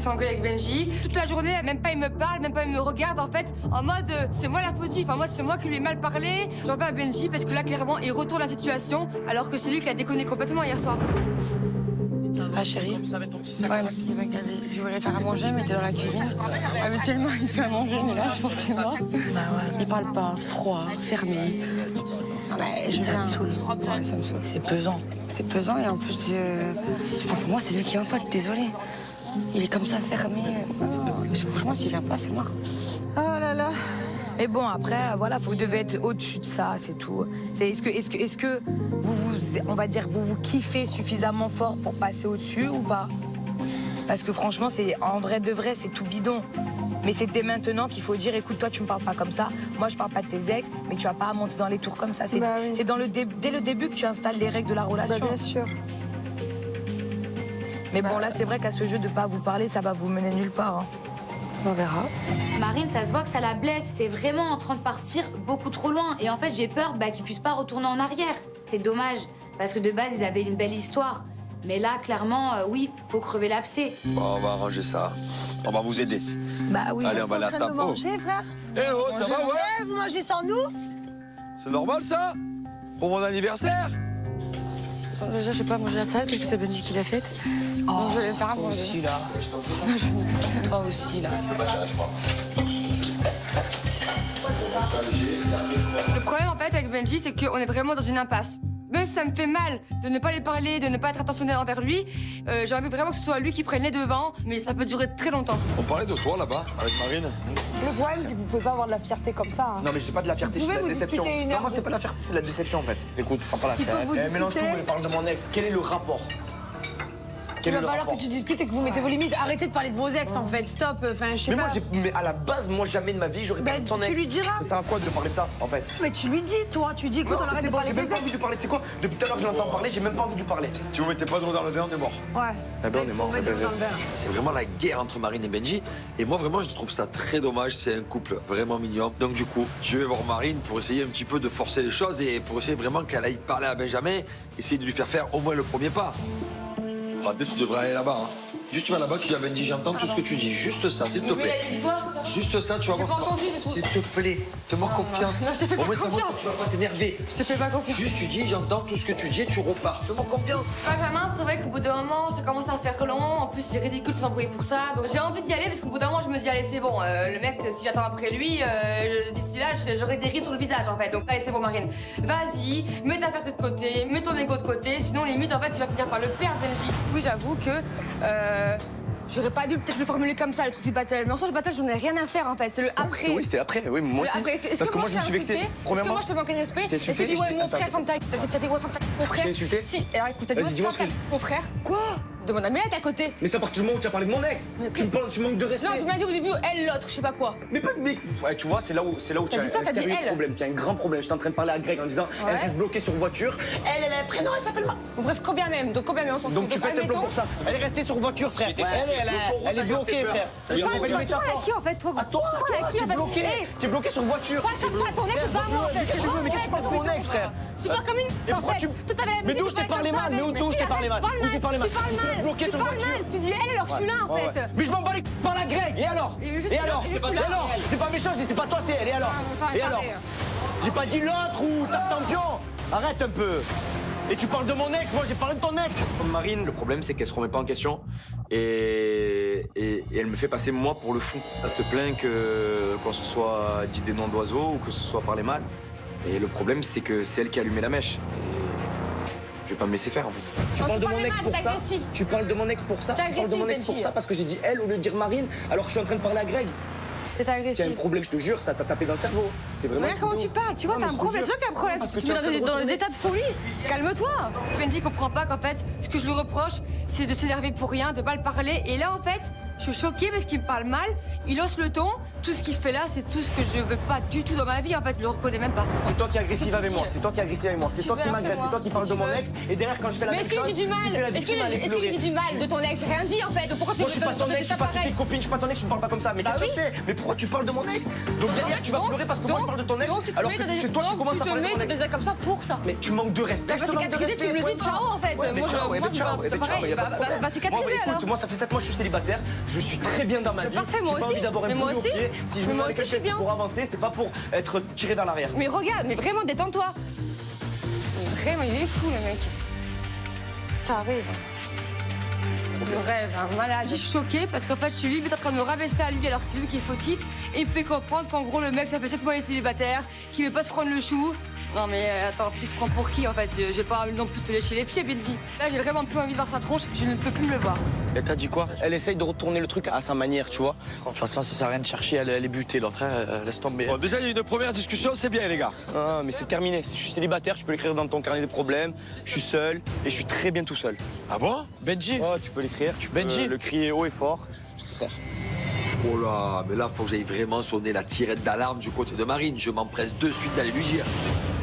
soit engueulée avec Benji. Toute la journée, même pas il me parle, même pas il me regarde en fait, en mode c'est moi la fautive, enfin moi c'est moi qui lui ai mal parlé. J'en veux à Benji parce que là clairement il retourne la situation alors que c'est lui qui a déconné complètement hier soir. Ah chérie, ouais, je voulais faire à manger, mais t'es dans la cuisine. Habituellement, il fait à manger, mais là, je pense que c'est moi. Bah ouais. Il parle pas, froid, fermé. Ah bah, ça me saoule. Ouais, ça me saoule. C'est pesant. C'est pesant et en plus, pour moi, c'est lui qui est en faute, désolé. Il est comme ça, fermé. Franchement, s'il vient pas, c'est mort. Oh là là. Mais bon, après, voilà, vous devez être au-dessus de ça, c'est tout. Est-ce que on va dire, vous kiffez suffisamment fort pour passer au-dessus ou pas? Parce que franchement, en vrai de vrai, c'est tout bidon. Mais c'est dès maintenant qu'il faut dire, écoute, toi, tu me parles pas comme ça. Moi, je parle pas de tes ex, mais tu vas pas à monter dans les tours comme ça. C'est oui. dès le début que tu installes les règles de la relation. Bah, bien sûr. Mais bon, là, c'est vrai qu'à ce jeu de pas vous parler, ça va vous mener nulle part. Hein. On verra. Marine, ça se voit que ça la blesse. C'est vraiment en train de partir beaucoup trop loin. Et en fait, j'ai peur qu'il puisse pas retourner en arrière. C'est dommage, parce que de base, ils avaient une belle histoire. Mais là, clairement, oui, faut crever l'abcès. Bon, on va arranger ça. On va vous aider. Bah oui. Allez, on va la en train de taper. manger, frère. Eh oh, ça va, ouais? Ouais, vous mangez sans nous? C'est normal, ça? Pour mon anniversaire? Déjà, je vais pas manger la salade parce que c'est Benji qui l'a faite. Donc, je vais faire à Toi manger. aussi, là. Toi aussi, là. Le problème en fait avec Benji, c'est qu'on est vraiment dans une impasse. Même si ça me fait mal de ne pas lui parler, de ne pas être attentionnel envers lui, j'ai envie vraiment que ce soit lui qui prenne les devants, mais ça peut durer très longtemps. On parlait de toi, là-bas, avec Marine. Le problème, c'est que vous pouvez pas avoir de la fierté comme ça. Hein. Non mais j'ai pas de la fierté, Vous c'est de pouvez la vous déception. discuter une Non, heure moi de- c'est pas de la fierté, c'est de la déception en fait. Écoute, prends pas la Il faut fierté. vous Elle mélange tout, discuter. elle parle de mon ex. Quel est le rapport? Il Quel est va le falloir rapport? que tu discutes et que vous mettez vos limites. Arrêtez de parler de vos ex en fait. Stop. Enfin, je sais Mais pas. moi, mais à la base, moi jamais de ma vie, j'aurais parlé de son ex. tu lui diras. Ça sert à quoi de lui parler de ça en fait? Mais tu lui dis, toi. Tu dis, écoute, Non, on arrête c'est de bon, parler j'ai des même pas ex. envie de lui parler. Tu sais quoi? Depuis tout à l'heure que je l'entends parler, j'ai même pas envie de lui parler. Si vous mettez pas de l'eau dans le verre, on est mort. Ouais. Eh ben, on est Faut mort. mettre Eh ben, dans le verre. C'est vraiment la guerre entre Marine et Benji. Et moi, vraiment, je trouve ça très dommage. C'est un couple vraiment mignon. Donc, du coup, je vais voir Marine pour essayer un petit peu de forcer les choses et pour essayer vraiment qu'elle aille parler à Benjamin, essayer de lui faire au moins le premier pas. Raté, tu devrais aller là-bas. Hein. Juste, tu vas là-bas, tu dis à Benji, j'entends tout ce que tu dis. Juste ça, s'il te plaît. il dit quoi? Juste ça, tu vas voir. pas entendu, du coup. S'il te plaît, fais-moi confiance. non, je te fais Au pas moins, ça montre confiance. que tu vas pas t'énerver. Je te fais pas confiance. Juste, tu dis, j'entends tout ce que tu dis et tu repars. Fais-moi confiance. Benjamin, c'est vrai qu'au bout d'un moment, ça commence à faire long. En plus, c'est ridicule de s'embrouiller pour ça. Donc j'ai envie d'y aller parce qu'au bout d'un moment, je me dis, allez, c'est bon. Le mec, si j'attends après lui, d'ici là, j'aurai des rides sur le visage en fait. Donc allez, c'est bon, Marine. Vas-y, mets ta fierté de côté, mets ton ego de côté. Sinon, limite, en fait, tu vas finir par le perdre, Benji. Oui, j'avoue que. J'aurais pas dû peut-être le formuler comme ça, le truc du battle. Mais en soi, le battle, j'en ai rien à faire en fait. C'est le après. Oui, c'est après. Oui, moi aussi. Parce que moi, je me suis vexé. Est-ce que Premièrement, moi, je te manque de respect? je t'ai insulté, Est-ce que tu dis, ouais, mon attends, frère, comme ta. T'as dit, ouais, comme ta. Mon frère. t'ai insulté? Si. Alors écoute, t'as dit, Vas-y, dis-moi ce que mon frère. Quoi? Demande à Mélette à côté. Mais c'est à partir du moment où tu as parlé de mon ex. Mais Tu manques de respect. Non, tu m'as dit au début, elle, l'autre, je sais pas quoi. Mais pas. Mais ouais, tu vois, c'est là où tu as dit ça, un t'as dit sérieux elle. problème. Tu as un grand problème. J'étais en train de parler à Greg en disant, Ouais. elle reste bloquée sur voiture. Elle a un prénom, elle s'appelle Ma. Bon, bref, combien même? Donc combien même, on s'en fout. Donc tu pètes un plomb admettons. pour ça. Elle est restée sur voiture, frère. Elle est bloquée, frère. Tu parles à qui en fait, toi? À toi, Tu parles à qui t'es en fait? bloqué. Hey, T'es bloqué sur voiture. parle comme ça à ton ex, c'est pas à moi en fait. Qu'est-ce que tu veux? Mais qu'est-ce que tu parles de mon ex, frère? Tu parles comme une. Et En pourquoi fait, tu- tout avait Mais l'habitude d'où de je t'ai parler parlé comme ça, mal? Mais mais d'où si, je t'ai arrête, parlé mal? tu parles Où j'ai parlé mal? Tu parles Tu mal. es bloqué Tu sur parles voiture. mal. Tu dis elle alors je suis là en fait. Mais je m'en bats les par la Greg. Et alors? Et juste Et là, alors? juste Et là. alors? C'est pas méchant, c'est pas toi, c'est elle. Et alors? Ah, Et alors? J'ai pas dit l'autre ou ta champion. Arrête un peu. Et tu parles de mon ex, moi j'ai parlé de ton ex. Marine, le problème c'est qu'elle se remet pas en question et elle me fait passer moi pour le fou. Elle se plaint qu'on se soit dit des noms d'oiseaux ou que ce soit parlé mal. Et le problème c'est que c'est elle qui a allumé la mèche. Et je vais pas me laisser faire en fait. Tu Non, parles tu de mon parles ex mal, pour t'es ça. agressif. Tu parles de mon ex pour ça. T'es Tu parles de mon agressif, ex pour Benji. ça parce que j'ai dit elle au lieu de dire Marine alors que je suis en train de parler à Greg. C'est S'il y a un agressif. problème, je te jure, ça t'a tapé dans le cerveau. C'est vraiment. Regarde comment tu parles, tu vois, Non, t'as mais un je te problème. jure. C'est toi qui as un problème, Parce tu que te tu es mets en train de dans des retourner. états de folie. Calme-toi. Benji comprend pas qu'en fait, ce que je lui reproche, c'est de s'énerver pour rien, de mal parler. Et là, en fait, je suis choquée parce qu'il me parle mal, il hausse le ton, tout ce qu'il fait là, c'est tout ce que je veux pas du tout dans ma vie. En fait, je le reconnais même pas. C'est toi qui es agressive avec moi, c'est toi qui es agressive avec moi, c'est toi qui m'agresse, c'est toi qui parle de mon ex. Et derrière, quand je fais la Mais même est-ce chose, qu'il dit du mal? tu fais la victime, elle est Est-ce qu'il dit du mal de ton ex? J'ai rien dit en fait. Donc pourquoi tu Moi je suis pas ton ex, je suis pas tes copines, je suis pas ton ex, tu me parles pas comme ça. Mais qu'est-ce que c'est? Mais pourquoi tu parles de mon ex? Donc derrière tu vas pleurer parce que moi je parle de ton ex alors que c'est toi qui commences à parler de mon ex. Tu te mets comme ça pour ça. Mais tu manques de respect, je te manque de respect. Tu me le dis, ciao en fait. Moi je vois pareil. Va cicatriser alors. Écoute, moi ça fait 7 mois que je suis célibataire, je suis très bien dans ma vie. Parfait, moi J'ai pas aussi. envie d'avoir un Mais moi boulot au aussi. pied. Si je me mets avec quelqu'un c'est pour avancer, c'est pas pour être tiré vers l'arrière. Mais regarde, mais vraiment détends-toi. Vraiment, il est fou le mec. T'arrives. Je rêve, hein, malade. Je suis choquée parce qu'en fait, je suis limite en train de me rabaisser à lui alors que c'est lui qui est fautif. Et il me fait comprendre qu'en gros, le mec, ça fait 7 mois qu'il est célibataire, qu'il veut pas se prendre le chou. Non mais attends, tu te prends pour qui en fait? J'ai pas envie non plus de te lécher les pieds, Benji. Là, j'ai vraiment plus envie de voir sa tronche, je ne peux plus me le voir. Elle t'a dit quoi? Elle essaye de retourner le truc à sa manière, tu vois. De toute façon, ça sert à rien de chercher, elle est butée, l'autre, laisse tomber. Bon, déjà, il y a une première discussion, c'est bien, les gars. Ah, mais c'est terminé. Si je suis célibataire, tu peux l'écrire dans ton carnet des problèmes. Je suis seul et je suis très bien tout seul. Ah bon? Benji, Oh, tu peux l'écrire, tu peux Benji. le crier haut et fort. Frère. Oh là, mais là, faut que j'aille vraiment sonner la tirette d'alarme du côté de Marine. Je m'empresse de suite d'aller lui dire.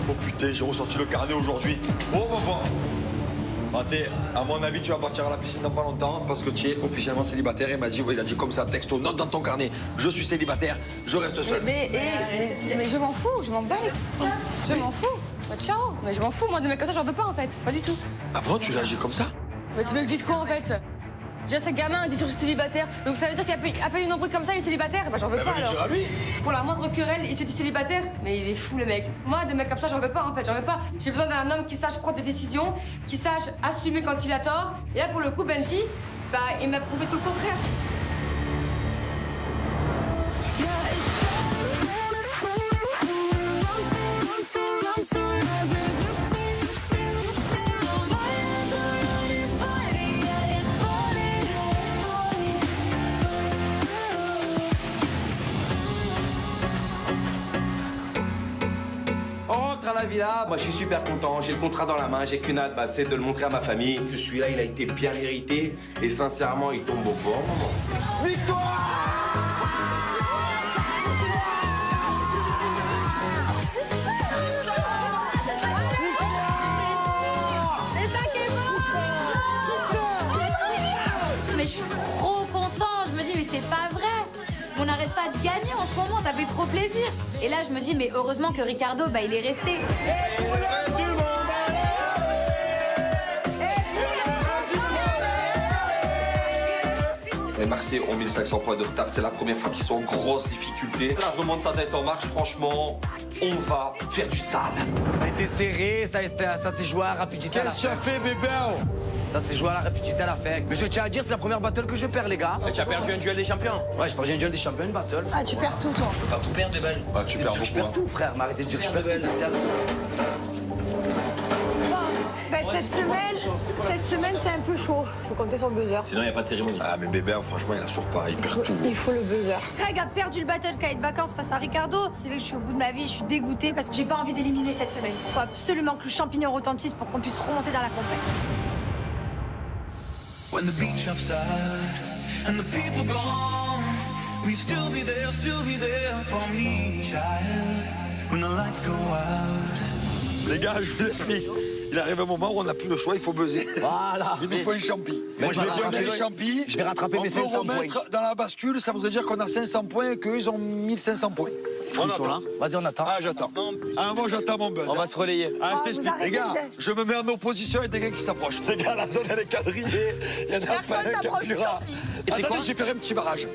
Oh putain, j'ai ressorti le carnet aujourd'hui. Oh, bon. Mathé, à mon avis, tu vas partir à la piscine dans pas longtemps parce que tu es officiellement célibataire. Il m'a dit, il a dit comme ça, texto, note dans ton carnet. Je suis célibataire, je reste seul. Mais je m'en fous, je m'en bats. Je m'en fous. Bah, ciao. Mais je m'en fous, moi, de mecs comme ça, j'en veux pas en fait. Pas du tout. Ah bon, tu réagis comme ça? Mais tu veux que je dise quoi en fait? Déjà, ce gamin dit que je suis célibataire. Donc ça veut dire qu'il appelle une embrouille comme ça, il est célibataire? Bah j'en veux pas lui alors. dire à lui. Pour la moindre querelle, il se dit célibataire? Mais il est fou le mec. Moi, des mecs comme ça, j'en veux pas en fait, j'en veux pas. J'ai besoin d'un homme qui sache prendre des décisions, qui sache assumer quand il a tort. Et là, pour le coup, Benji, bah il m'a prouvé tout le contraire. On rentre à la villa, moi je suis super content, j'ai le contrat dans la main, j'ai qu'une hâte, c'est de le montrer à ma famille. Je suis là, il a été bien mérité et sincèrement il tombe au bon moment. Victoire! Mais je suis trop contente. Je me dis, mais c'est pas vrai. On n'arrête pas de gagner en ce moment, ça fait trop plaisir. Et là, je me dis, mais heureusement que Ricardo, bah, il est resté. Les Marseillais ont 1500 points de retard, c'est la première fois qu'ils sont en grosse difficulté. La remontada est en marche, franchement, on va faire du sale. ça a été serré, ça s'est joué à la rapidité à la Qu'est-ce que tu as fin. fait, bébé? Ça s'est joué à la rapidité à la fin. Mais je tiens à dire, c'est la première battle que je perds, les gars. Tu as perdu un duel des champions. Ouais, j'ai perdu un duel des champions, une battle. Ah, tu perds tout, toi. Pas tout perdre, bébé. Ah, tu perds Je beaucoup. perds Hein. tout, frère. Mais arrêtez de dire que je perds tout. Cette semaine, c'est un peu chaud. Faut compter sur le buzzer. Sinon, il n'y a pas de cérémonie. Ah, mais bébé, franchement, il assure pas, il perd tout. Il faut le buzzer. Craig a perdu le battle cahier de vacances face à Ricardo. C'est vrai que je suis au bout de ma vie, je suis dégoûtée parce que j'ai pas envie d'éliminer cette semaine. Il faut absolument que le champignon retentisse pour qu'on puisse remonter dans la compète. When the beach upside and the people gone, we still be there for me, child. When the lights go out. Les gars, je vous explique. Il arrive un moment où on n'a plus le choix, il faut buzzer. Voilà. Il nous faut une champi. Moi, je vais Si on a rattraper- une champi, je vais rattraper mes 500 on peut remettre dans la bascule, ça voudrait dire qu'on a 500 points et qu'eux, ils ont 1500 points. On Ils sont là. attend. Vas-y, on attend. Ah, j'attends. Ah, moi, j'attends mon buzz. On va se relayer. Ah, je vous t'explique. arrêtez, Les gars, vous êtes- je me mets en opposition avec des gars qui s'approchent. Les gars, la zone, elle est quadrillée. Il y en a Personne pas un qui s'approche du appuiera. champi. Attendez, je vais faire un petit barrage.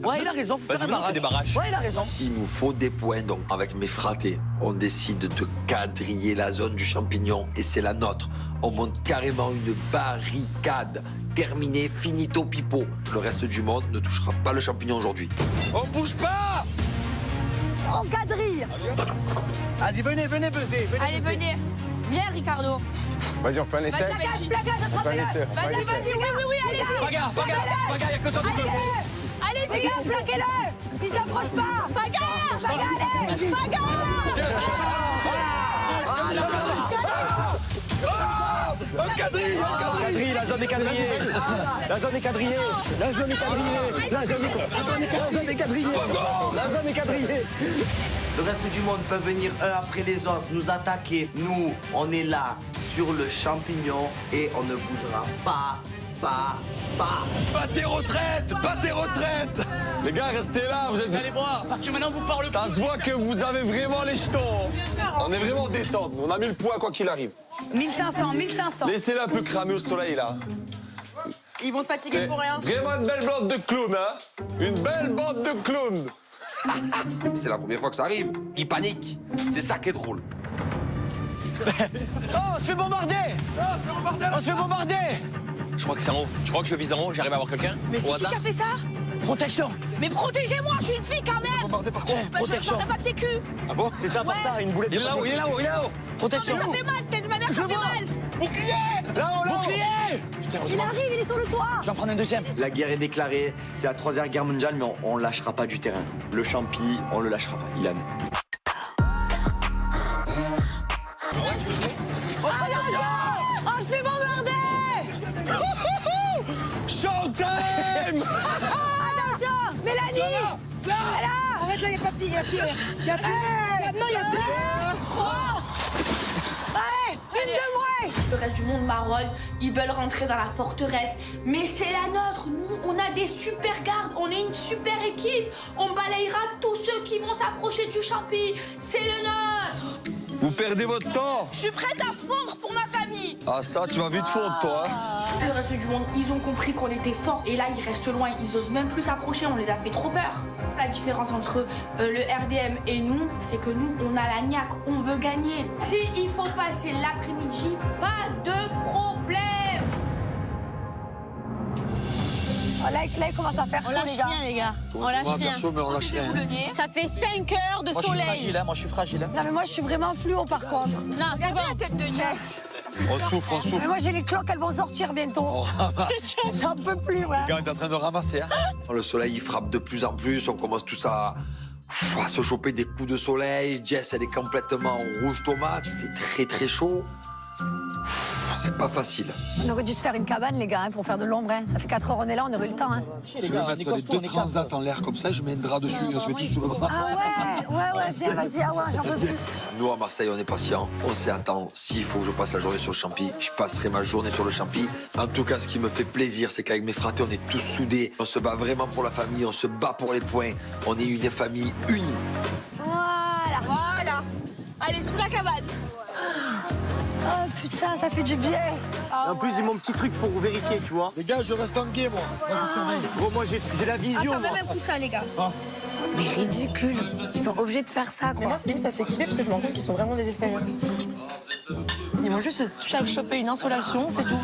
Ouais, il a raison. Faut faire un barrage. des barrages. Ouais, il a raison. Il nous faut des points, donc avec mes fratés, on décide de quadriller la zone du champignon et c'est la nôtre. On monte carrément une barricade. Terminé, finito pipo. Le reste du monde ne touchera pas le champignon aujourd'hui. On bouge pas! On quadrille. Vas-y, venez buzzer. Allez, venez. Viens, Ricardo. Vas-y, on fait un essai. Plaquage, attrapez-le. Vas-y, oui, allez-y. Bagarre, y'a que toi qui buzzer. Allez, les gars, plaquez-le. Il s'approche pas. Bagarre, allez. Un quadrille! Quadrille, là. La zone est quadrillée. La zone est quadrillée. La zone est quadrillée. La zone est quadrillée. La zone est quadrillée. Le reste du monde peut venir un après les autres, nous attaquer. Nous, on est là, sur le champignon, et on ne bougera pas. Battez retraite! Battez retraite! Les gars, restez là, vous êtes... Allez voir, à partir de maintenant, vous parlez Ça se voit que vous avez vraiment les jetons. On est vraiment détente, on a mis le poids quoi qu'il arrive. 1500, 1500. Laissez-le un peu cramer au soleil, là. Ils vont se fatiguer pour rien. Vraiment une belle bande de clowns, hein? Une belle bande de clowns. C'est la première fois que ça arrive. Ils paniquent. C'est ça qui est drôle. Oh, on se fait bombarder. On se fait bombarder. Je crois que c'est en haut. Je crois que je vise en haut, j'arrive à voir quelqu'un. Mais c'est qui a fait ça? Protection. Mais protégez-moi, je suis une fille quand même. Bombardé par quoi? Protection. Je ne papier cul. Ah bon? C'est ça, par ça, une boulette. Il est là-haut, il est là-haut, il est là-haut. Protection. Non mais ça fait mal, de manière ça fait mal. Bouclier. Là-haut, là-haut. Bouclier. Il arrive, il est sur le toit. J'en prends un deuxième. La guerre est déclarée. C'est la 3e guerre mondiale, mais on lâchera pas du terrain. Le champi, on le lâchera pas. Ilan. Oh, je vais bombarder. Showtime! Attention, Mélanie. Arrête là, il n'y a pas pire, il y a pire. Il y a pire. Non, il y a pire. 3. Allez, une de moins. Le reste du monde marronne, ils veulent rentrer dans la forteresse. Mais c'est la nôtre, nous, on a des super gardes, on est une super équipe. On balayera tous ceux qui vont s'approcher du champi. C'est le nôtre. Vous perdez votre temps. Je suis prête à fondre pour ma famille. Ah ça, tu vas vite fondre, toi. Hein? Le reste du monde, ils ont compris qu'on était forts. Et là, ils restent loin, ils osent même plus s'approcher, on les a fait trop peur. La différence entre le RDM et nous, c'est que nous, on a la niaque, on veut gagner. Si il faut passer l'après-midi, pas de problème. Oh, là, il commence à faire chaud, les gars. les gars. On lâche rien. Chaud, mais on lâche rien. Ça fait 5 heures de soleil. Moi, je suis fragile. Non, mais moi, je suis vraiment fluo, par contre. Non, c'est bon. La tête de Jess. On souffre, on souffre. Mais moi, j'ai les cloques, elles vont sortir bientôt. On ramasse. J'en peux plus, ouais. Le gars est en train de ramasser. Hein? Le soleil, il frappe de plus en plus. On commence tous à se choper des coups de soleil. Jess, elle est complètement rouge tomate. Il fait très, très chaud. C'est pas facile. On aurait dû se faire une cabane, les gars, hein, pour faire de l'ombre. Hein. Ça fait 4 heures, on est là, on aurait eu le temps. Hein. Je vais mettre les 2 transats en l'air comme ça. Je mets un drap dessus et on se met tous sous le bras. Ah ouais, tiens, vas-y, ah ouais, j'en peux plus. Nous, à Marseille, on est patient. On sait attendre. S'il faut que je passe la journée sur le champi, je passerai ma journée sur le champi. En tout cas, ce qui me fait plaisir, c'est qu'avec mes fratés, on est tous soudés. On se bat vraiment pour la famille, on se bat pour les points. On est une famille unie. Voilà. Allez, sous la cabane. Oh putain, ça fait du bien. En plus, j'ai mon petit truc pour vérifier, tu vois. Les gars, je reste en guet, moi. Moi, je surveille. Gros, moi, j'ai la vision, moi. Même un coussin, les gars. Mais ridicule. Ils sont obligés de faire ça, Mais quoi. moi, limite, ça fait kiffer parce que je me rends compte qu'ils sont vraiment désespérés. Ils vont juste choper une insolation, c'est tout.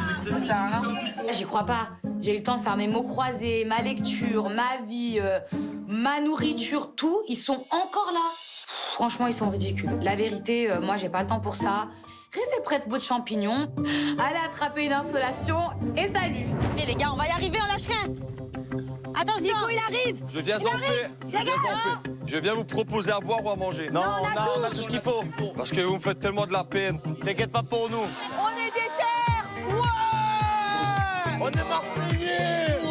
J'y crois pas. J'ai eu le temps de faire mes mots croisés, ma lecture, ma vie, ma nourriture, tout. Ils sont encore là. Franchement, ils sont ridicules. La vérité, moi, j'ai pas le temps pour ça. Restez près de votre champignon, allez attraper une insolation et salut. Mais les gars, on va y arriver, on lâche rien. Attention. Nico, il arrive. Je viens en fait. Je viens vous proposer à boire ou à manger. Non, on a tout ce qu'il faut. Parce que vous me faites tellement de la peine. T'inquiète pas pour nous. On est des terres. Ouais. On est Marseillais. Ouais.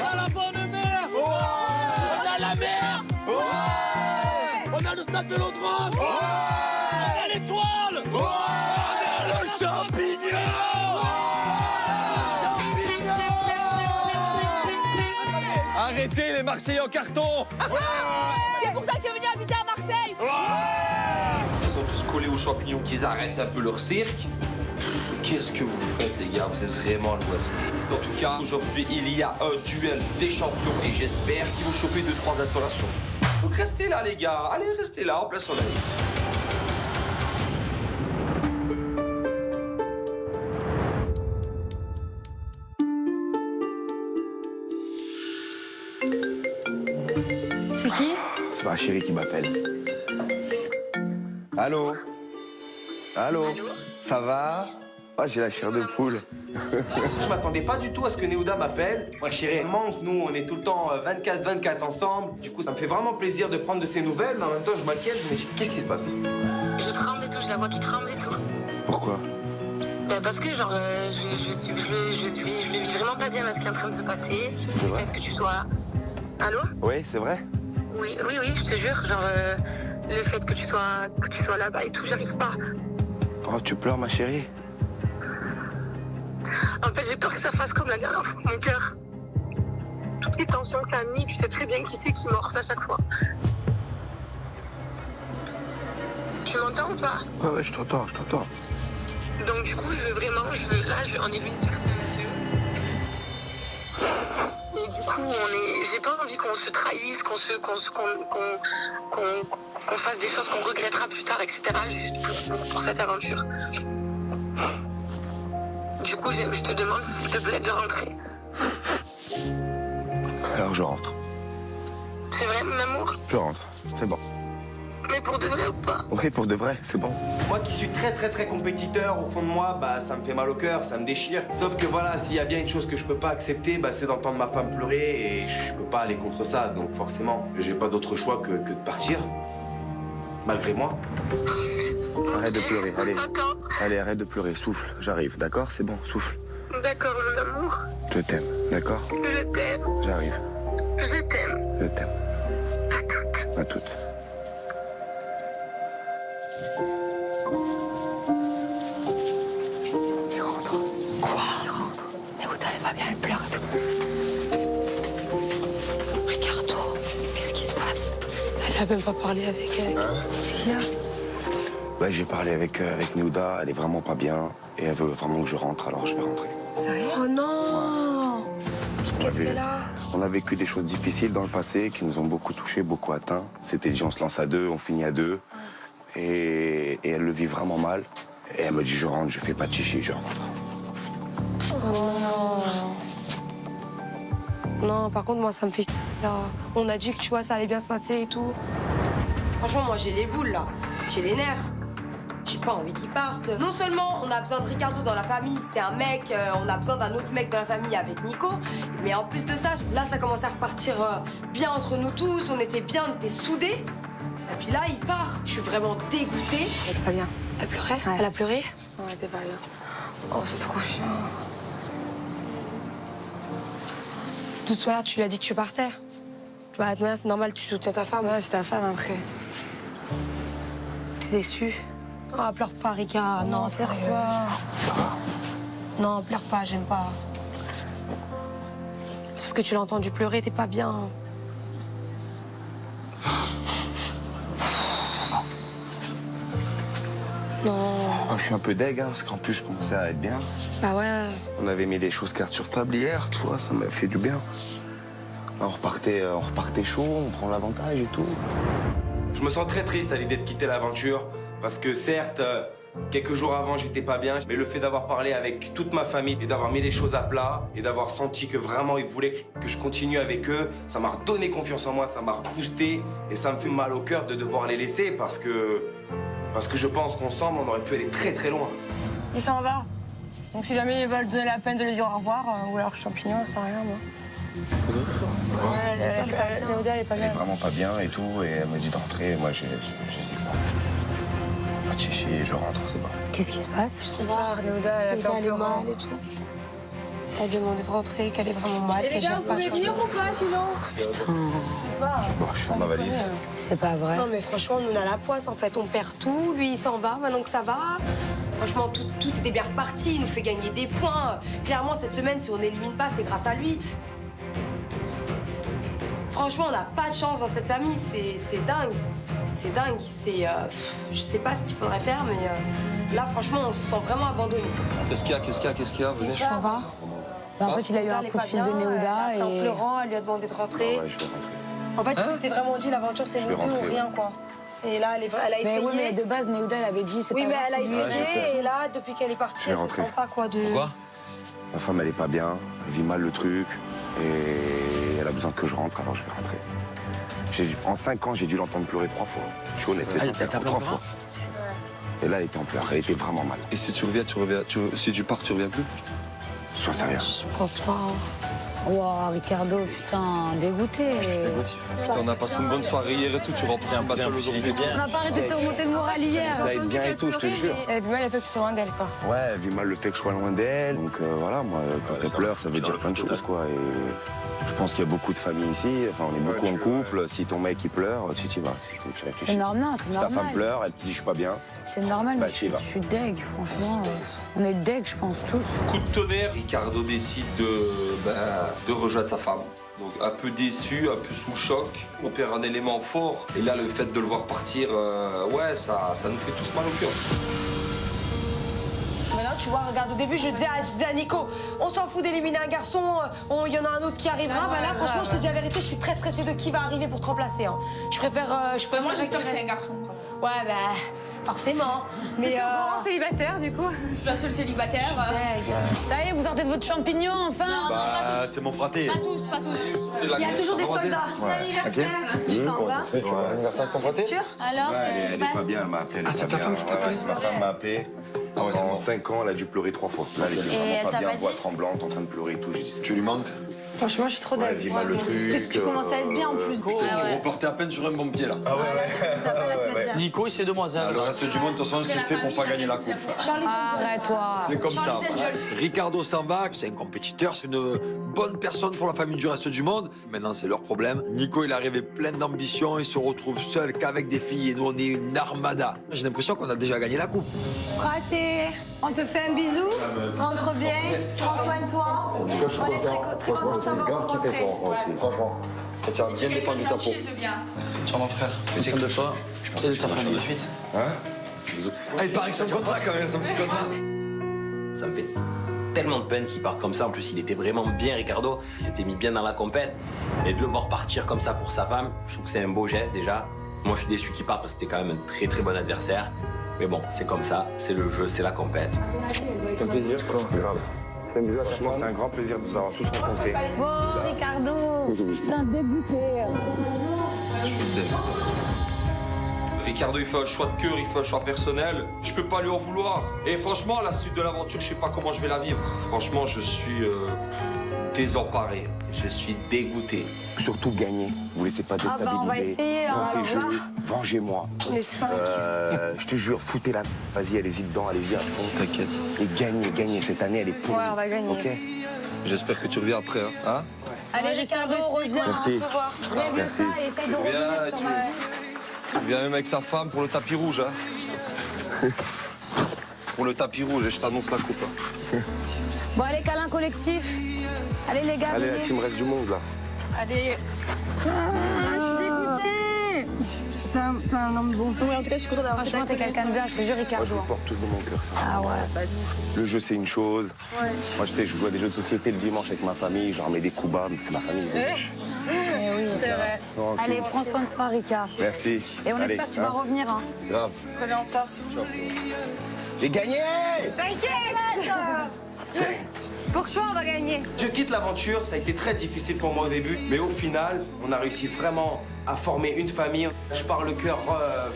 On a la bonne mer. Ouais. On a la mer. Ouais. On a le stade Vélodrome. Ouais. On a l'étoile. Ouais. On a le champignon. Arrêtez les Marseillais en carton. C'est pour ça que je suis venu habiter à Marseille. Ils sont tous collés aux champignons. Qu'ils arrêtent un peu leur cirque. Qu'est-ce que vous faites, les gars? Vous êtes vraiment à l'ouest. En tout cas, aujourd'hui, il y a un duel des champions et j'espère qu'ils vont choper 2-3 installations. Donc restez là, les gars. Allez, restez là, en plein soleil. C'est qui? C'est ma chérie qui m'appelle. Allô? Allô? Ça va? Ah, j'ai la chair de poule. Je m'attendais pas du tout à ce que Néouda m'appelle. Moi, chérie, elle manque, nous, on est tout le temps 24-24 ensemble. Du coup, ça me fait vraiment plaisir de prendre de ses nouvelles, mais en même temps, je m'inquiète. Mais qu'est-ce qui se passe? Je tremble et tout, je la vois qui tremble et tout. Pourquoi? Parce que genre je le vis vraiment pas bien à ce qui est en train de se passer. Le fait que tu sois... Allô? Oui, c'est vrai. Oui, je te jure, genre le fait que tu sois là-bas et tout, j'arrive pas. Oh, tu pleures, ma chérie? En fait, j'ai peur que ça fasse comme la dernière fois, mon cœur. Toutes les tensions que ça a mis, tu sais très bien qui c'est qui morfle à chaque fois. Tu m'entends ou pas? Ouais, je t'entends. Donc du coup, on est venu chercher les deux. Et du coup, j'ai pas envie qu'on se trahisse, qu'on fasse des choses qu'on regrettera plus tard, etc. Juste pour cette aventure. Du coup, je te demande s'il te plaît de rentrer. Alors je rentre. C'est vrai, mon amour? Je rentre, c'est bon. Mais pour de vrai ou pas? Oui, pour de vrai, c'est bon. Moi qui suis très compétiteur, au fond de moi, bah ça me fait mal au cœur, ça me déchire. Sauf que voilà, s'il y a bien une chose que je peux pas accepter, bah c'est d'entendre ma femme pleurer et je peux pas aller contre ça. Donc forcément, j'ai pas d'autre choix que de partir. Malgré moi. Arrête de pleurer, allez. Allez, arrête de pleurer, souffle, j'arrive, d'accord? C'est bon, souffle. D'accord, mon amour. Je t'aime, d'accord? Je t'aime. J'arrive. Je t'aime. Je t'aime. À toutes. À toutes. Il rentre. Quoi? Il rentre. Mais vous t'avez pas bien, elle pleure et tout. Ricardo, qu'est-ce qui se passe? Elle a même pas parlé avec elle. Qu'est-ce qu'il y a? Ouais, j'ai parlé avec Néouda, elle est vraiment pas bien et elle veut vraiment que je rentre, alors je vais rentrer. Sérieux? Oh non! Qu'est-ce qu'elle a? On a vécu des choses difficiles dans le passé qui nous ont beaucoup touchés, beaucoup atteints. C'était dit on se lance à deux, on finit à deux. Et elle le vit vraiment mal. Et elle me dit je rentre, je fais pas de chichi, je rentre. Oh non. Non, par contre, moi, ça me fait là. On a dit que tu vois, ça allait bien se passer et tout. Franchement, moi, j'ai les boules là. J'ai les nerfs. J'ai pas envie qu'ils partent. Non seulement on a besoin de Ricardo dans la famille, c'est un mec, on a besoin d'un autre mec dans la famille avec Nico, mais en plus de ça, là ça commence à repartir bien entre nous tous, on était bien, on était soudés. Et puis là, il part. Je suis vraiment dégoûtée. Elle était pas bien. Elle pleurait? Ouais. Elle a pleuré? Non, elle était pas bien. Oh, c'est trop chiant. De toute manière, tu lui as dit que tu partais. Bah, de toute manière, c'est normal, tu soutiens ta femme. Ouais, c'est ta femme après. T'es déçue? Oh, pleure pas, Rika. Non, sérieux. Non, pleure pas, j'aime pas. C'est parce que tu l'as entendu pleurer, t'es pas bien. Non. Enfin, je suis un peu deg, hein, parce qu'en plus je commençais à être bien. Bah ouais. On avait mis les choses cartes sur table hier, tu vois, ça m'a fait du bien. Là, on repartait chaud, on prend l'avantage et tout. Je me sens très triste à l'idée de quitter l'aventure. Parce que certes, quelques jours avant, j'étais pas bien. Mais le fait d'avoir parlé avec toute ma famille et d'avoir mis les choses à plat et d'avoir senti que vraiment ils voulaient que je continue avec eux, ça m'a redonné confiance en moi, ça m'a reboosté. Et ça me fait mal au cœur de devoir les laisser parce que je pense qu'ensemble, on aurait pu aller très loin. Il s'en va. Donc si jamais ils veulent donner la peine de les dire au revoir, ou alors champignon, ça sert à rien, moi. Ouais, Néouda, elle est pas bien. Elle est vraiment pas bien et tout, et elle me dit de rentrer, moi je sais pas. Pas de chichi, je rentre, c'est bon. Qu'est-ce qui se passe? Je sais pas, Néouda, elle est mal et tout. Elle lui a demandé de rentrer, qu'elle est vraiment mal, qu'elle gère pas. Vous pouvez venir ou pas, sinon? Putain. Bon, je fais ma valise. C'est pas vrai. Non, mais franchement, nous, on a la poisse, en fait. On perd tout, lui, il s'en va, maintenant que ça va. Franchement, tout était bien reparti, il nous fait gagner des points. Clairement, cette semaine, si on n'élimine pas, c'est grâce à lui. Franchement, on n'a pas de chance dans cette famille, c'est dingue. C'est dingue, je sais pas ce qu'il faudrait faire, mais là, franchement, on se sent vraiment abandonné. Qu'est-ce qu'il y a? Venez. Ça va. Bah, en fait, il a eu un coup de fil de Néouda et... En pleurant, elle lui a demandé de rentrer. Ah ouais, je vais rentrer. En fait, il s'était vraiment dit, l'aventure, c'est nous deux ou rien, quoi. Et là, elle a essayé. Mais oui, mais de base, Néouda, elle avait dit, c'est pas Oui, mais grave, elle a c'est lui. essayé, et là, depuis qu'elle est partie, elle se sent pas, quoi, de... Pourquoi? Ma femme, elle est pas bien, elle vit mal le truc, et elle a besoin que je rentre, alors je vais rentrer. En 5 ans, j'ai dû l'entendre pleurer 3 fois. Je suis honnête, c'est sincère, 3 fois. Et là, elle était en pleurs, elle était vraiment mal. Et si tu reviens, si tu pars, tu reviens plus? J'en sais rien. Je pense pas. Hein. Wow, Ricardo, putain, dégoûté. Putain, on a passé une bonne soirée hier et tout, tu reprends un bateau aujourd'hui. On n'a pas arrêté de te remonter le moral hier. Ça aide bien et tout, je te jure. Elle a du mal le fait que je sois loin d'elle, quoi. Ouais, elle vit mal le fait que je sois loin d'elle. Donc voilà, moi, quand elle pleure, ça veut dire plein de choses, quoi. Et je pense qu'il y a beaucoup de familles ici. Enfin, on est beaucoup en couple. Si ton mec, il pleure, tu vas. C'est normal, c'est Si normal. ta femme pleure, elle te dit je suis pas bien. C'est normal, Bah, mais tu y vas. je suis deg, franchement. On est deg, je pense, tous. Coup de tonnerre, Ricardo décide de rejoindre sa femme. Donc un peu déçu, un peu sous choc. On perd un élément fort. Et là, le fait de le voir partir, ouais, ça nous fait tous mal au cœur. Maintenant, tu vois, regarde, au début, je disais à Nico, on s'en fout d'éliminer un garçon, il y en a un autre qui arrivera. Ah ouais, là, franchement, ouais, je te dis la vérité, je suis très stressée de qui va arriver pour te remplacer. Hein. Je préfère. Moi, j'espère que c'est un garçon. Ouais, bah, forcément. Mais. Grand célibataire, du coup. Je suis la seule célibataire. Ça y est, vous sortez de votre champignon, enfin. Bah, c'est mon fraté. Pas tous, pas tous. Il y a toujours des soldats. C'est l'anniversaire. Tu t'en vas. Anniversaire de ton fraté? Sûr. Alors, Elle est pas bien, elle m'a appelé. Ah, c'est ta femme qui t'a appelé? C'est ma femme m'a appelé. Ah ouais, c'est En bon. 5 ans, elle a dû pleurer 3 fois. Là, elle était vraiment pas bien, voix tremblante, en train de pleurer et tout. J'ai dit, Tu lui manques? Franchement, je suis trop ouais, elle deg. vit mal le truc. Tu commences à être bien en plus. Putain, tu repartais à peine sur un bon pied là. Ah ouais. Nico, il sait demoiselle. Le reste du monde, de toute façon, c'est fait pour pas gagner la coupe. Arrête-toi. C'est comme ça. Ricardo s'en va, c'est un compétiteur, c'est une bonne personne pour la famille du reste du monde. Maintenant, c'est leur problème. Nico, il est arrivé plein d'ambition, il se retrouve seul qu'avec des filles et nous, on est une armada. J'ai l'impression qu'on a déjà gagné la coupe. Fraté, on te fait un bisou. Rentre bien. Prends soin de toi. En tout cas, je suis On est content. très content de Franchement, c'est t'avoir grave kiffé rencontré. fort, moi aussi. Franchement. Tu as bien défendu ta peau. Tiens, mon frère. Je t'écoute de toi. Je t'ai de ta famille de suite. Hein? Ah, il paraît que son contrat quand même, son petit contrat. Ça me fait tellement de peine qu'il parte comme ça. En plus, il était vraiment bien, Ricardo. Il s'était mis bien dans la compète. Et de le voir partir comme ça pour sa femme, je trouve que c'est un beau geste déjà. Moi, je suis déçu qu'il parte parce que c'était quand même un très très bon adversaire. Mais bon, c'est comme ça, c'est le jeu, c'est la compète. C'était un plaisir. Grave. Franchement, c'est un grand plaisir de vous avoir tous rencontrés. Bon, Ricardo. Putain, dégoûté. Ricardo, il fait un choix de cœur, il fait un choix personnel. Je peux pas lui en vouloir. Et franchement, la suite de l'aventure, je sais pas comment je vais la vivre. Franchement, je suis désemparé. Je suis dégoûté. Surtout gagner. Vous laissez pas déstabiliser. bah, on va essayer, hein, Pensez alors jeu. Vengez-moi. Les 5. Je te jure, foutez-la. Vas-y, allez-y dedans, allez-y à fond. T'inquiète. Et gagnez. Cette année, elle est pour Ouais, vous. on va gagner. Ok? J'espère que tu reviens après, hein? Allez, Ricardo, reviens. Merci. Règle Merci. ça et essaye de revenir sur... Tu viens même avec ta femme pour le tapis rouge, hein? Pour le tapis rouge, et je t'annonce la coupe. Hein. Bon, allez, câlin collectif. Allez, les gars, Allez, venez. la team reste du monde, là. Allez. Je suis dégoûtée. T'es un homme bon. Oui, en tout cas, je suis contente d'avoir fait Franchement, t'es quelqu'un de bien, je te jure, Moi, je Ricardo. vous porte tous dans mon cœur, ça. Ah ouais. Le jeu, c'est une chose. Moi, je sais, je joue à des jeux de société le dimanche avec ma famille. Je leur mets des coups bas, mais c'est ma famille. Eh oui. C'est vrai. Non, ok. Allez, prends soin de toi, Ricard. Merci. Et on Allez, espère que tu vas hein. revenir. Hein. Grave. Reviens en retard. Les gagnés! T'inquiète. Pour toi, on va gagner. Je quitte l'aventure, ça a été très difficile pour moi au début, mais au final, on a réussi vraiment à former une famille. Je pars le cœur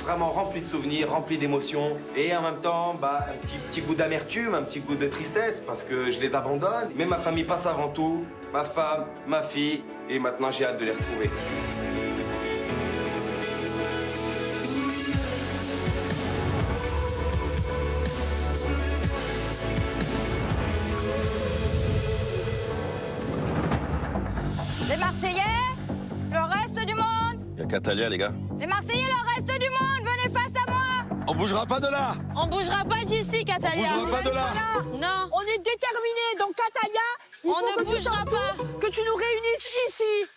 vraiment rempli de souvenirs, rempli d'émotions, et en même temps, bah, un petit goût d'amertume, un petit goût de tristesse, parce que je les abandonne. Mais ma famille passe avant tout, ma femme, ma fille, et maintenant j'ai hâte de les retrouver. Les Marseillais, le reste du monde. Il y a Catalia, les gars. Les Marseillais, le reste du monde, venez face à moi. On bougera pas de là! On bougera pas d'ici, Catalia. On bougera pas de là! Non, On est déterminés, donc Catalia, on ne bougera pas. que tu nous réunisses ici.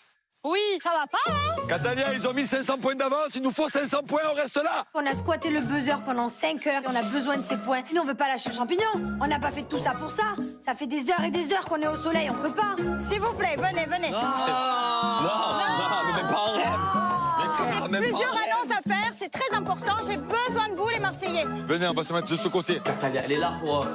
Oui, ça va pas, hein? Catalia, ils ont 1500 points d'avance, il nous faut 500 points, on reste là! On a squatté le buzzer pendant 5 heures et on a besoin de ces points. Nous, on veut pas lâcher le champignon. On n'a pas fait tout ça pour ça. Ça fait des heures et des heures qu'on est au soleil, on peut pas. S'il vous plaît, venez, venez. Non, mais même pas en rêve. J'ai plusieurs annonces à faire, c'est très important. J'ai besoin de vous, les Marseillais. Venez, on va se mettre de ce côté. Natalia, elle est là pour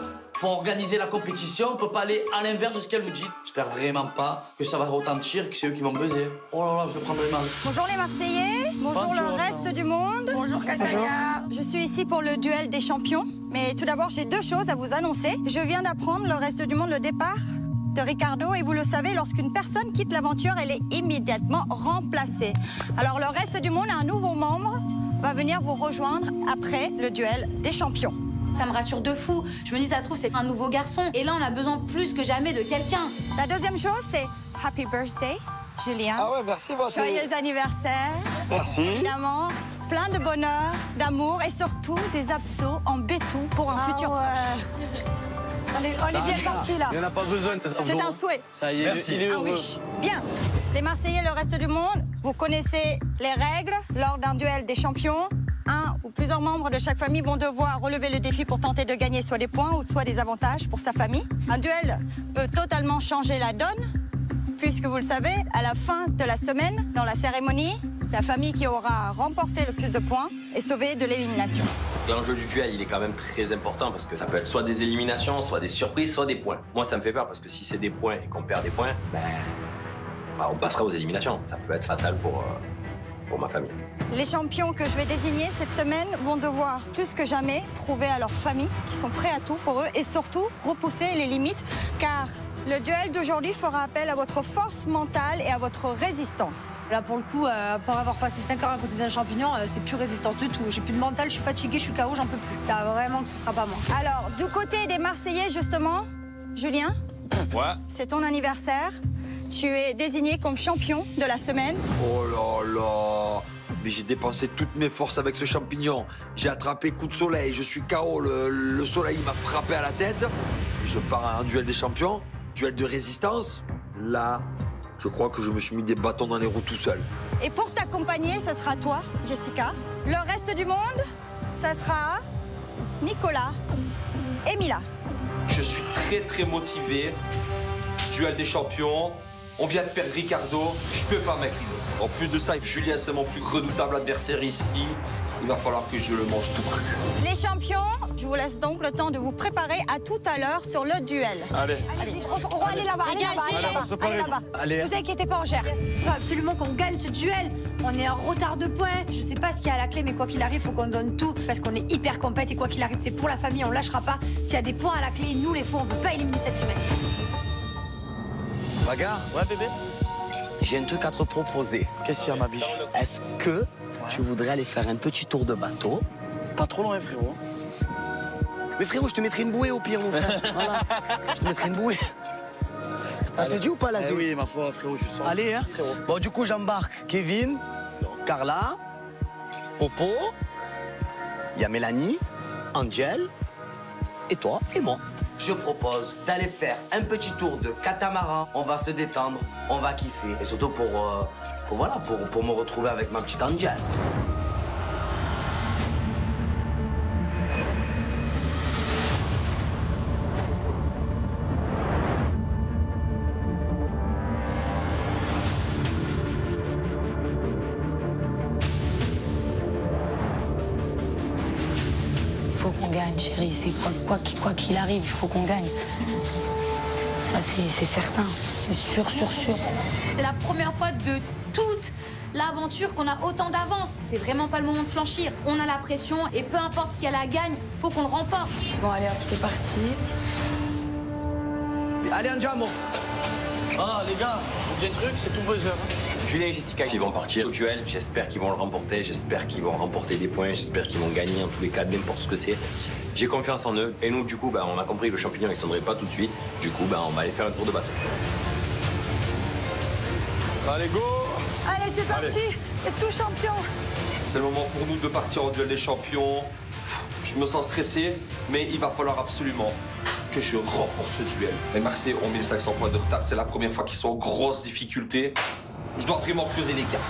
organiser la compétition. On peut pas aller à l'inverse de ce qu'elle nous dit. J'espère vraiment pas que ça va retentir, que c'est eux qui vont buzzer. Oh là là, je le prendrai mal. Bonjour les Marseillais, bonjour le reste du monde. Bonjour, Catalia. Je suis ici pour le duel des champions. Mais tout d'abord, j'ai 2 choses à vous annoncer. Je viens d'apprendre, le reste du monde, le départ de Ricardo et vous le savez, lorsqu'une personne quitte l'aventure, elle est immédiatement remplacée. Alors le reste du monde, un nouveau membre va venir vous rejoindre après le duel des champions. Ça me rassure de fou. Je me dis, ça se trouve, c'est un nouveau garçon. Et là, on a besoin plus que jamais de quelqu'un. La deuxième chose, c'est Happy Birthday, Julien. Ah ouais, merci, ma chérie. Joyeux anniversaire. Merci. Évidemment, plein de bonheur, d'amour et surtout des abdos en béton pour un futur proche. Allez, Olivier est parti là. Il n'y en a pas besoin de ça. C'est un souhait. Ça y est, Merci. il est Ah heureux. oui. Bien. Les Marseillais, le reste du monde, vous connaissez les règles. Lors d'un duel des champions, un ou plusieurs membres de chaque famille vont devoir relever le défi pour tenter de gagner soit des points ou soit des avantages pour sa famille. Un duel peut totalement changer la donne, puisque vous le savez, à la fin de la semaine, dans la cérémonie, la famille qui aura remporté le plus de points est sauvée de l'élimination. L'enjeu du duel, il est quand même très important parce que ça peut être soit des éliminations, soit des surprises, soit des points. Moi, ça me fait peur parce que si c'est des points et qu'on perd des points, on passera aux éliminations. Ça peut être fatal pour ma famille. Les champions que je vais désigner cette semaine vont devoir plus que jamais prouver à leur famille qu'ils sont prêts à tout pour eux et surtout repousser les limites car le duel d'aujourd'hui fera appel à votre force mentale et à votre résistance. Là, pour le coup, pour avoir passé 5 heures à côté d'un champignon, c'est plus résistant du tout. J'ai plus de mental, je suis fatiguée, je suis KO, j'en peux plus. Là, vraiment que ce sera pas moi. Alors, du côté des Marseillais, justement, Julien, Ouais. c'est ton anniversaire. Tu es désigné comme champion de la semaine. Oh là là. Mais j'ai dépensé toutes mes forces avec ce champignon. J'ai attrapé coup de soleil, je suis KO, le soleil m'a frappé à la tête. Et je pars à un duel des champions, duel de résistance. Là, je crois que je me suis mis des bâtons dans les roues tout seul. Et pour t'accompagner, ce sera toi, Jessica. Le reste du monde, ça sera Nicolas et Mila. Je suis très motivé. Duel des champions. On vient de perdre Ricardo. Je peux pas m'incliner. En plus de ça, Julien, c'est mon plus redoutable adversaire ici. Il va falloir que je le mange tout cru. Les champions, je vous laisse donc le temps de vous préparer à tout à l'heure sur le duel. Allez. On va aller là-bas, allez là-bas, allez là-bas. Allez là-bas. Allez. Vous inquiétez pas, on gère. Il faut absolument qu'on gagne ce duel. On est en retard de points. Je sais pas ce qu'il y a à la clé, mais quoi qu'il arrive, faut qu'on donne tout. Parce qu'on est hyper compète et quoi qu'il arrive, c'est pour la famille, on lâchera pas. S'il y a des points à la clé, nous les faux, on veut pas éliminer cette semaine. Bagarre. Ouais, bébé. J'ai un truc à te proposer. Qu'est-ce qu'il y a, ma biche? Est-ce que tu voudrais aller faire un petit tour de bateau? Pas trop loin, frérot. Mais frérot, je te mettrai une bouée au pire, mon frère. Voilà. Je te mettrai une bouée. Ça te dit ou pas, la Eh oui, ma foi, frérot, je sens. Allez, hein. Frérot. Bon, du coup, j'embarque Kevin, Carla, Popo, il y a Mélanie, Angel, et toi et moi. Je propose d'aller faire un petit tour de catamaran. On va se détendre, on va kiffer. Et surtout pour me retrouver avec ma petite Angel. Faut qu'on gagne, chérie. C'est quoi qu'il arrive, il faut qu'on gagne. Ça, c'est certain. C'est sûr. C'est la première fois de toute l'aventure qu'on a autant d'avance. C'est vraiment pas le moment de flanchir. On a la pression et peu importe qui a la gagne, faut qu'on le remporte. Bon, allez hop, c'est parti. Allez, Andiamo. Ah, les gars, vous dites un truc, c'est tout buzzer. Julien et Jessica, ils vont partir au duel. J'espère qu'ils vont le remporter. J'espère qu'ils vont remporter des points. J'espère qu'ils vont gagner en tous les cas, n'importe ce que c'est. J'ai confiance en eux. Et nous, du coup, on a compris, le champignon, il ne sonnerait pas tout de suite. Du coup, on va aller faire un tour de bateau. Allez, go. Allez, c'est parti. C'est tout champion. C'est le moment pour nous de partir au duel des champions. Je me sens stressé, mais il va falloir absolument que je remporte ce duel. Les Marseillais ont 1500 points de retard. C'est la première fois qu'ils sont en grosse difficulté. Je dois vraiment creuser l'écart.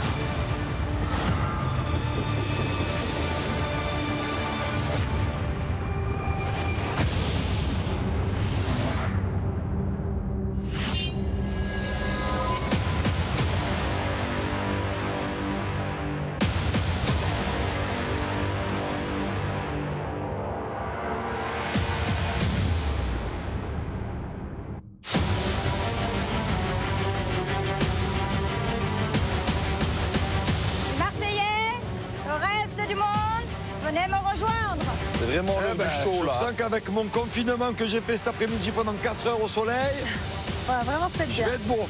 Venez me rejoindre. C'est vraiment le chaud là. Je sens qu'avec mon confinement que j'ai fait cet après-midi pendant 4 heures au soleil, On va vraiment se mettre Je bien. vais être bon.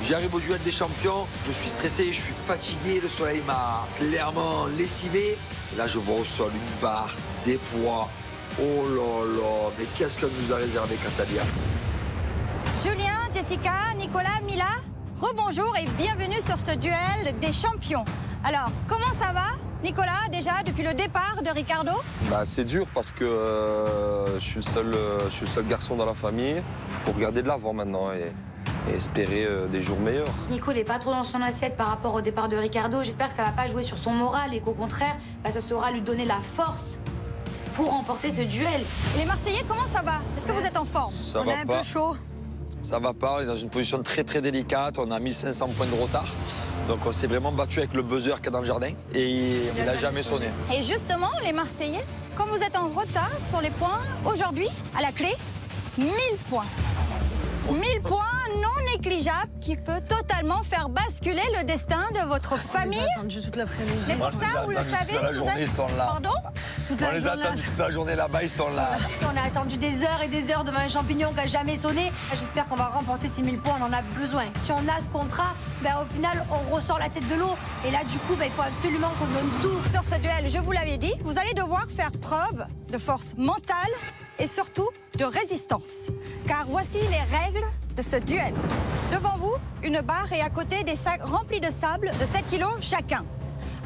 J'arrive au duel des champions, je suis stressé, je suis fatigué, le soleil m'a clairement lessivé. Et là, je vois au sol une barre, des poids. Oh là là, mais qu'est-ce que nous a réservé Catalia? Julien, Jessica, Nicolas, Mila, rebonjour et bienvenue sur ce duel des champions. Alors, comment ça va, Nicolas, déjà, depuis le départ de Ricardo? Bah, c'est dur parce que je suis le seul garçon dans la famille. Il faut regarder de l'avant maintenant et espérer des jours meilleurs. Nico n'est pas trop dans son assiette par rapport au départ de Ricardo. J'espère que ça va pas jouer sur son moral et qu'au contraire, ça saura lui donner la force pour remporter ce duel. Et les Marseillais, comment ça va? Est-ce que vous êtes en forme? Ça va est un pas. peu chaud. Ça va pas, on est dans une position très très délicate, on a 1500 points de retard. Donc on s'est vraiment battu avec le buzzer qu'il y a dans le jardin et il n'a jamais sonné. Et justement, les Marseillais, comme vous êtes en retard sur les points, aujourd'hui, à la clé, 1000 points. 1000 points non négligeables qui peut totalement faire basculer le destin de votre famille. Attendu toute l'après-midi. Mais pour ça, vous le savez, toute la vous journée, êtes... ils sont là. Pardon? Toute On la les a journée. attendus toute la journée là-bas, ils sont là. On a attendu des heures et des heures devant un champignon qui n'a jamais sonné. J'espère qu'on va remporter ces 1000 points, on en a besoin. Si on a ce contrat, au final, on ressort la tête de l'eau. Et là, du coup, il faut absolument qu'on donne tout. Sur ce duel, je vous l'avais dit, vous allez devoir faire preuve de force mentale et surtout de résistance. Car voici les règles de ce duel. Devant vous, une barre et à côté des sacs remplis de sable de 7 kilos chacun.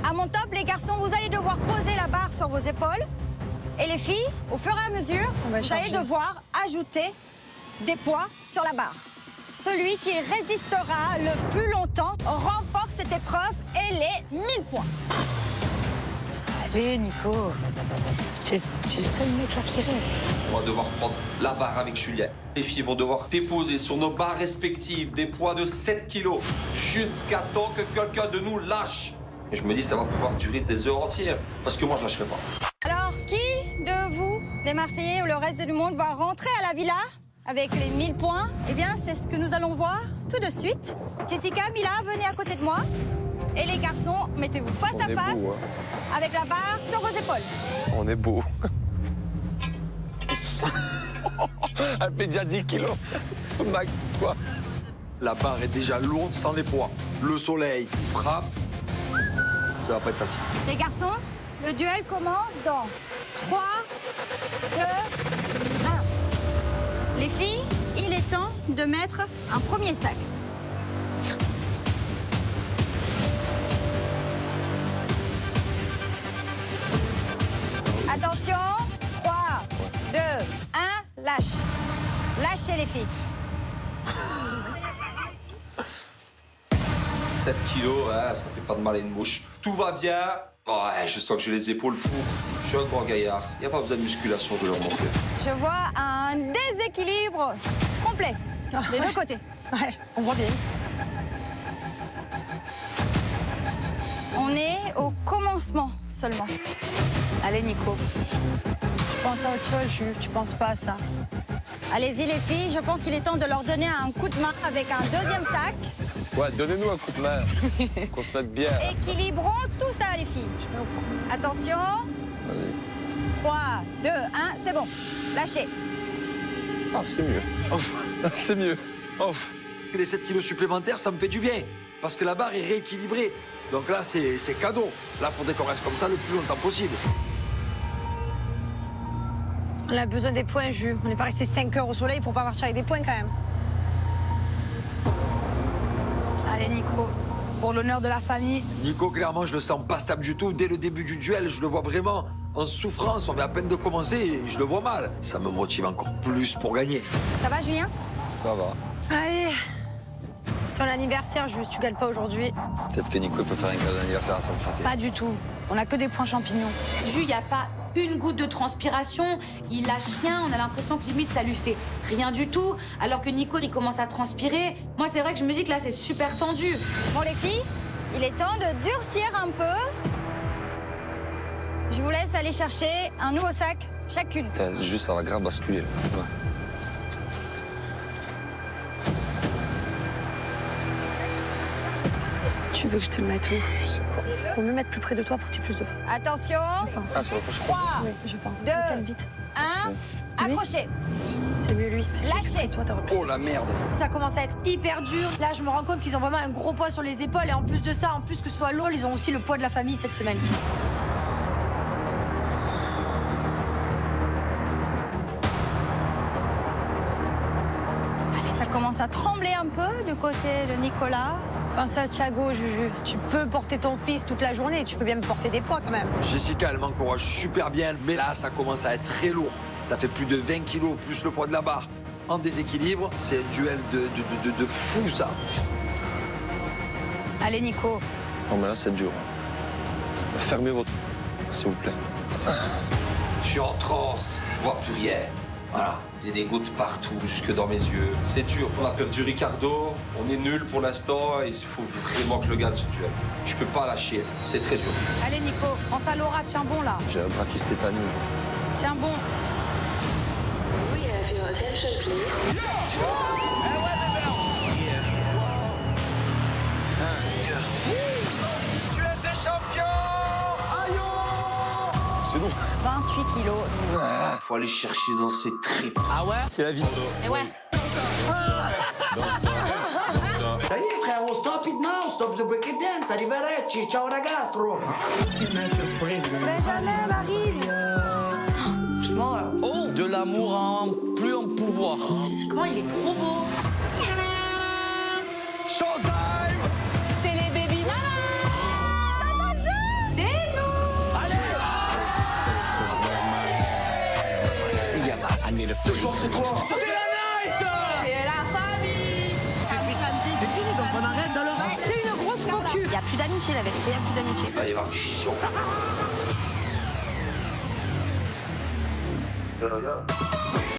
À mon top, les garçons, vous allez devoir poser la barre sur vos épaules. Et les filles, au fur et à mesure, vous allez devoir ajouter des poids sur la barre. Celui qui résistera le plus longtemps remporte cette épreuve et les 1000 points. Allez, Nico. Tu es le seul mec là qui reste. On va devoir prendre la barre avec Julien. Les filles vont devoir déposer sur nos barres respectives des poids de 7 kilos jusqu'à temps que quelqu'un de nous lâche. Et je me dis, ça va pouvoir durer des heures entières. Parce que moi, je lâcherai pas. Alors, qui de vous, les Marseillais ou le reste du monde, va rentrer à la villa avec les 1000 points? Eh bien, c'est ce que nous allons voir tout de suite. Jessica, Mila, venez à côté de moi. Et les garçons, mettez-vous face à face beau, avec la barre sur vos épaules. On est beau. Elle fait déjà 10 kilos. Mac, quoi. La barre est déjà lourde sans les poids. Le soleil frappe. Ça va pas être facile. Les garçons, le duel commence dans 3, 2, 1. Les filles, il est temps de mettre un premier sac. Attention, 3, 2, 1, lâche. Lâchez les filles. 7 kilos, ouais, ça fait pas de mal à une mouche. Tout va bien. Ouais, je sens que j'ai les épaules pour. Je suis un grand gaillard. Il n'y a pas besoin de musculation de leur montrer. Je vois un déséquilibre complet des deux côtés. Ouais, on voit bien. On est au commencement seulement. Allez, Nico. Pense à autre chose, Jules. Tu penses pas à ça. Allez-y les filles, je pense qu'il est temps de leur donner un coup de main avec un deuxième sac. Ouais, donnez-nous un coup de main. Qu'on se mette bien. Équilibrons tout ça les filles. Attention. Vas-y. 3, 2, 1, c'est bon. Lâchez. Ah, c'est mieux. C'est mieux. Les 7 kilos supplémentaires, ça me fait du bien. Parce que la barre est rééquilibrée. Donc là, c'est cadeau. Là, il faudrait qu'on reste comme ça le plus longtemps possible. On a besoin des points, Jules. On n'est pas resté 5 heures au soleil pour pas marcher avec des points quand même. Allez, Nico. Pour l'honneur de la famille. Nico, clairement, je le sens pas stable du tout. Dès le début du duel, je le vois vraiment en souffrance. On vient à peine de commencer et je le vois mal. Ça me motive encore plus pour gagner. Ça va Julien? Ça va. Allez. C'est son anniversaire, Jules. Tu gagnes pas aujourd'hui. Peut-être que Nico peut faire un cadeau d'anniversaire à son fraté. Pas du tout. On a que des points champignons. Jules, il n'y a pas une goutte de transpiration, il lâche rien, on a l'impression que limite ça lui fait rien du tout, alors que Nico il commence à transpirer. Moi c'est vrai que je me dis que là c'est super tendu. Bon les filles, il est temps de durcir un peu. Je vous laisse aller chercher un nouveau sac chacune. Putain, juste ça va grave basculer. Là. Ouais. Tu Tu veux que je te le mette où? Je sais pas. Faut me mettre plus près de toi pour que tu aies plus de... Attention. Je pense. Ah, c'est le prochain. 3, Oui, je pense. 2, Vite. 1, accrochez. C'est mieux lui. Parce que Lâchez. toi, t'aurais plus... Oh la merde. Ça commence à être hyper dur. Là, je me rends compte qu'ils ont vraiment un gros poids sur les épaules. Et en plus de ça, en plus que ce soit lourd, ils ont aussi le poids de la famille cette semaine. Ça commence à trembler un peu du côté de Nicolas. Pense à Thiago, Juju. Tu peux porter ton fils toute la journée. Tu peux bien me porter des poids quand même. Jessica, elle m'encourage super bien, mais là, ça commence à être très lourd. Ça fait plus de 20 kilos, plus le poids de la barre. En déséquilibre, c'est un duel de fou, ça. Allez, Nico. Non, mais là, c'est dur. Fermez votre... s'il vous plaît. Je suis en transe, je vois plus rien. Voilà, j'ai des gouttes partout, jusque dans mes yeux. C'est dur, on a perdu Ricardo, on est nul pour l'instant, et il faut vraiment que je le gagne ce duel. Je peux pas lâcher, c'est très dur. Allez, Nico. Pense à Laura. Tiens bon, là. J'ai un bras qui se tétanise. Tiens bon. We have your attention, please. Duel des champions. C'est nous. 28 kilos. Faut aller chercher dans ses tripes. Ah ouais? C'est la vie. Et ouais. Ça y est, frérot, stop it now, stop the break it dance, arrivederci, ciao ragazzo. Benjamin, Marine. Franchement, De l'amour en plus en pouvoir. Physiquement, il est trop beau. Showtime! c'est les baby mamas. C'est nous. Ce soir, c'est quoi? C'est la famille. C'est fini, donc on arrête alors. C'est une grosse cocu. Il n'y a plus d'amitié, la vérité, il n'y a plus d'amitié. Il va y avoir du chaud.